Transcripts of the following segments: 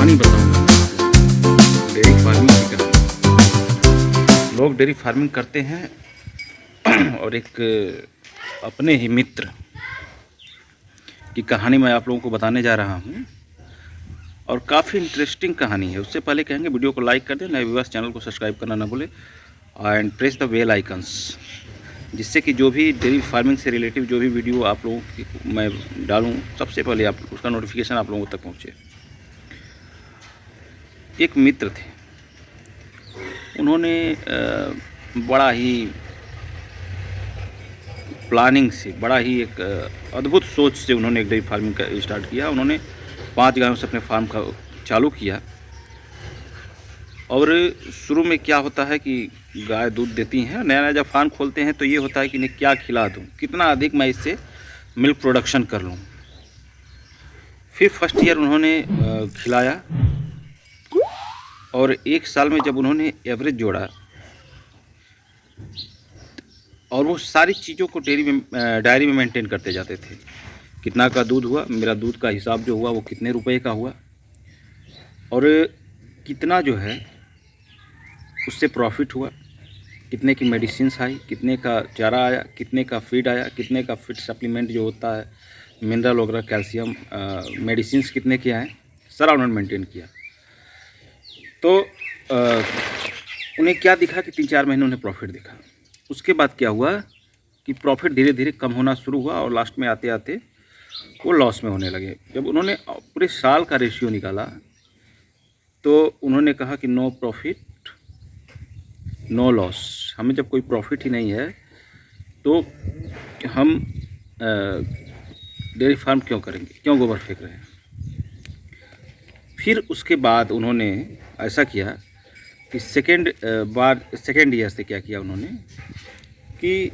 कहानी बताऊंगा मैं आपको, डेयरी फार्मिंग की कहानी। लोग डेयरी फार्मिंग करते हैं और एक अपने ही मित्र की कहानी मैं आप लोगों को बताने जा रहा हूँ और काफ़ी इंटरेस्टिंग कहानी है। उससे पहले कहेंगे वीडियो को लाइक कर दें, नए व्यूअर्स चैनल को सब्सक्राइब करना ना भूलें and press the bell icons, जिससे कि जो भी डेयरी फार्मिंग से रिलेटिव जो भी वीडियो आप लोगों की मैं डालूँ सबसे पहले आप उसका नोटिफिकेशन आप लोगों तक पहुँचे। एक मित्र थे, उन्होंने बड़ा ही प्लानिंग से, बड़ा ही एक अद्भुत सोच से उन्होंने एक डेयरी फार्मिंग का स्टार्ट किया। उन्होंने 5 गायों से अपने फार्म का चालू किया। और शुरू में क्या होता है कि गाय दूध देती हैं, नया नया जब फार्म खोलते हैं तो ये होता है कि इन्हें क्या खिला दूँ, कितना अधिक मैं इससे मिल्क प्रोडक्शन कर लूँ। फिर फर्स्ट ईयर उन्होंने खिलाया और 1 साल में जब उन्होंने एवरेज जोड़ा और वो सारी चीज़ों को डायरी में मेंटेन करते जाते थे। कितना का दूध हुआ, मेरा दूध का हिसाब जो हुआ वो कितने रुपए का हुआ और कितना जो है उससे प्रॉफिट हुआ, कितने की मेडिसिन्स आई, कितने का चारा आया, कितने का फीड आया, कितने का फीड सप्लीमेंट जो होता है मिनरल वगैरह, कैल्शियम, मेडिसिन्स कितने के आए, सारा उन्होंने मेंटेन किया। तो उन्हें क्या दिखा कि 3-4 महीने उन्हें प्रॉफिट दिखा। उसके बाद क्या हुआ कि प्रॉफिट धीरे धीरे कम होना शुरू हुआ और लास्ट में आते आते वो लॉस में होने लगे। जब उन्होंने पूरे साल का रेशियो निकाला तो उन्होंने कहा कि नो प्रॉफिट नो लॉस। हमें जब कोई प्रॉफिट ही नहीं है तो हम डेयरी फार्म क्यों करेंगे, क्यों गोबर फेंक रहे हैं। फिर उसके बाद उन्होंने ऐसा किया कि सेकेंड ईयर से क्या किया उन्होंने कि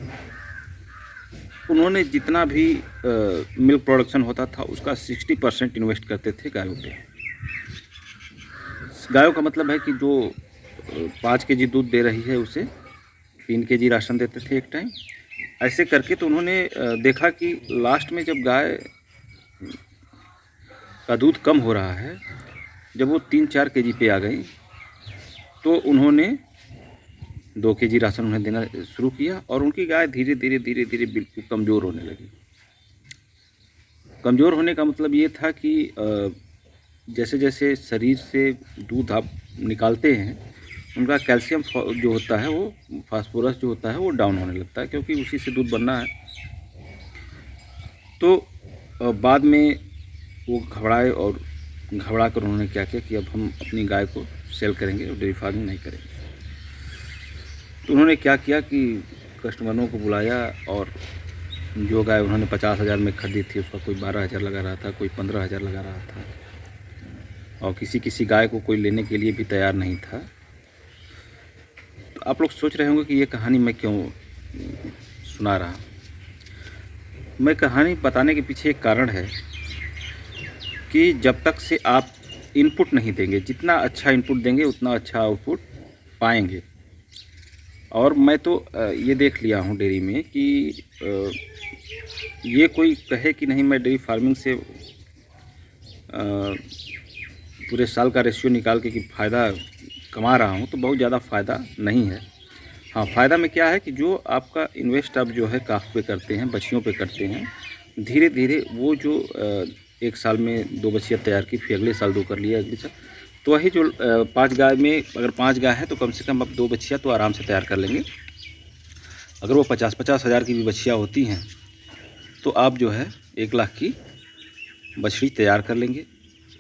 उन्होंने जितना भी मिल्क प्रोडक्शन होता था उसका 60% इन्वेस्ट करते थे गायों पे। गायों का मतलब है कि जो 5 केजी दूध दे रही है उसे 3 केजी राशन देते थे एक टाइम। ऐसे करके तो उन्होंने देखा कि लास्ट में जब गाय का दूध कम हो रहा है, जब वो 3-4 केजी पे आ गई तो उन्होंने 2 केजी राशन उन्हें देना शुरू किया और उनकी गाय धीरे धीरे बिल्कुल कमज़ोर होने लगी। कमज़ोर होने का मतलब ये था कि जैसे जैसे शरीर से दूध आप निकालते हैं उनका कैल्शियम जो होता है, वो फास्फोरस जो होता है वो डाउन होने लगता है, क्योंकि उसी से दूध बनना है। तो बाद में वो घबराए और घबरा कर उन्होंने क्या किया कि अब हम अपनी गाय को सेल करेंगे और डेयरी फार्मिंग नहीं करेंगे। तो उन्होंने क्या किया कि कस्टमरों को बुलाया और जो गाय उन्होंने 50,000 में खरीदी थी उसका कोई 12,000 लगा रहा था, कोई 15,000 लगा रहा था और किसी गाय को कोई लेने के लिए भी तैयार नहीं था। तो आप लोग सोच रहे होंगे कि ये कहानी मैं क्यों सुना रहा। मैं कहानी बताने के पीछे एक कारण है कि जब तक से आप इनपुट नहीं देंगे, जितना अच्छा इनपुट देंगे उतना अच्छा आउटपुट पाएंगे। और मैं तो ये देख लिया हूँ डेयरी में कि ये कोई कहे कि नहीं मैं डेयरी फार्मिंग से पूरे साल का रेशियो निकाल के कि फ़ायदा कमा रहा हूँ, तो बहुत ज़्यादा फ़ायदा नहीं है। हाँ, फ़ायदा में क्या है कि जो आपका इन्वेस्ट आप जो है काफ पे करते हैं, बछियों पे करते हैं, धीरे धीरे वो जो 1 साल में 2 बछिया तैयार की, फिर अगले साल 2 कर लिया, अगले साल तो वही जो 5 गाय में अगर 5 गाय है तो कम से कम आप 2 बछिया तो आराम से तैयार कर लेंगे। अगर वो 50-50 हज़ार की भी बछिया होती हैं तो आप जो है 1 लाख की बछड़ी तैयार कर लेंगे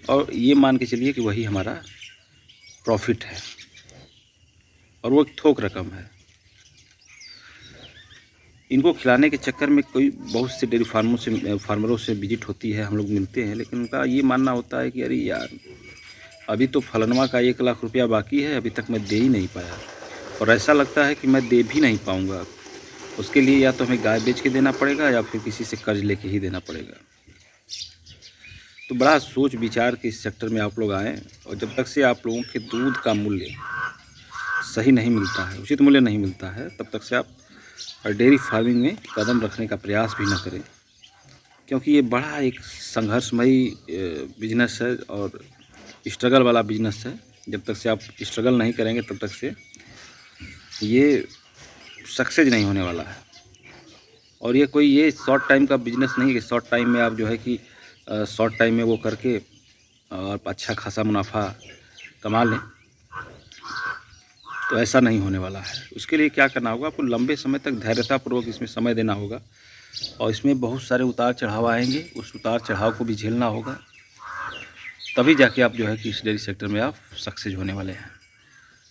और ये मान के चलिए कि वही हमारा प्रॉफिट है और वो एक थोक रकम है। इनको खिलाने के चक्कर में कोई बहुत से डेयरी फार्मरों से विजिट होती है, हम लोग मिलते हैं, लेकिन उनका ये मानना होता है कि अरे यार अभी तो फलनवा का 1 लाख रुपया बाकी है, अभी तक मैं दे ही नहीं पाया और ऐसा लगता है कि मैं दे भी नहीं पाऊँगा। उसके लिए या तो हमें गाय बेच के देना पड़ेगा या फिर किसी से कर्ज लेके ही देना पड़ेगा। तो बड़ा सोच विचार के इस सेक्टर में आप लोग आएँ और जब तक से आप लोगों के दूध का मूल्य सही नहीं मिलता है, उचित मूल्य नहीं मिलता है, तब तक से आप डेयरी फार्मिंग में कदम रखने का प्रयास भी न करें, क्योंकि ये बड़ा एक संघर्षमयी बिजनेस है और स्ट्रगल वाला बिजनेस है। जब तक से आप स्ट्रगल नहीं करेंगे तब तक से ये सक्सेस नहीं होने वाला है। और ये शॉर्ट टाइम का बिजनेस नहीं है कि शॉर्ट टाइम में आप जो है कि शॉर्ट टाइम में वो करके और अच्छा खासा मुनाफा कमा लें, तो ऐसा नहीं होने वाला है। उसके लिए क्या करना होगा, आपको लंबे समय तक धैर्यतापूर्वक इसमें समय देना होगा और इसमें बहुत सारे उतार चढ़ाव आएंगे, उस उतार चढ़ाव को भी झेलना होगा, तभी जाके आप जो है कि इस डेयरी सेक्टर में आप सक्सेस होने वाले हैं।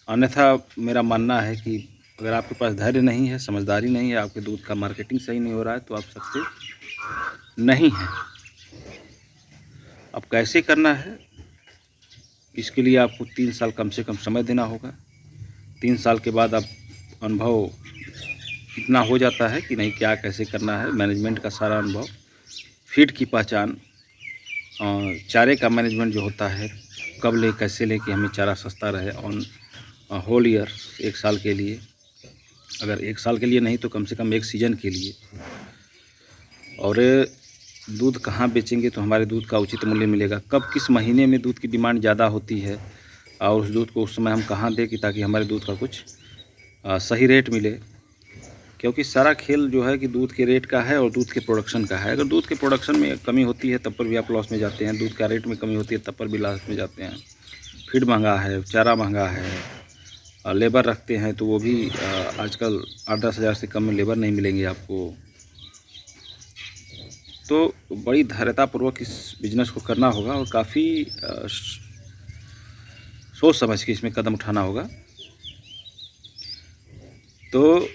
अन्यथा मेरा मानना है कि अगर आपके पास धैर्य नहीं है, समझदारी नहीं है, आपके दूध का मार्केटिंग सही नहीं हो रहा है, तो आप सक्सेस नहीं हैं। अब कैसे करना है, इसके लिए आपको 3 साल कम से कम समय देना होगा। 3 साल के बाद आप अनुभव इतना हो जाता है कि नहीं क्या कैसे करना है, मैनेजमेंट का सारा अनुभव, फीड की पहचान, चारे का मैनेजमेंट जो होता है, कब ले कैसे ले कि हमें चारा सस्ता रहे ऑन होल ईयर, 1 साल के लिए, अगर 1 साल के लिए नहीं तो कम से कम 1 सीज़न के लिए। और दूध कहाँ बेचेंगे तो हमारे दूध का उचित मूल्य मिलेगा, कब किस महीने में दूध की डिमांड ज़्यादा होती है और उस दूध को उस समय हम कहाँ दें कि ताकि हमारे दूध का कुछ सही रेट मिले। क्योंकि सारा खेल जो है कि दूध के रेट का है और दूध के प्रोडक्शन का है। अगर दूध के प्रोडक्शन में कमी होती है तब पर भी आप लॉस में जाते हैं, दूध का रेट में कमी होती है तब पर भी लॉस में जाते हैं। फीड महंगा है, चारा महंगा है, लेबर रखते हैं तो वो भी आजकल 8-10 हज़ार से कम में लेबर नहीं मिलेंगे आपको। तो बड़ी धैर्यतापूर्वक इस बिज़नेस को करना होगा और काफ़ी सोच समझ के इसमें कदम उठाना होगा। तो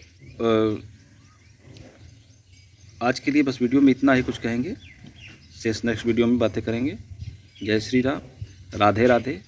आज के लिए बस वीडियो में इतना ही कुछ कहेंगे, शेष नेक्स्ट वीडियो में बातें करेंगे। जय श्री राम, राधे राधे।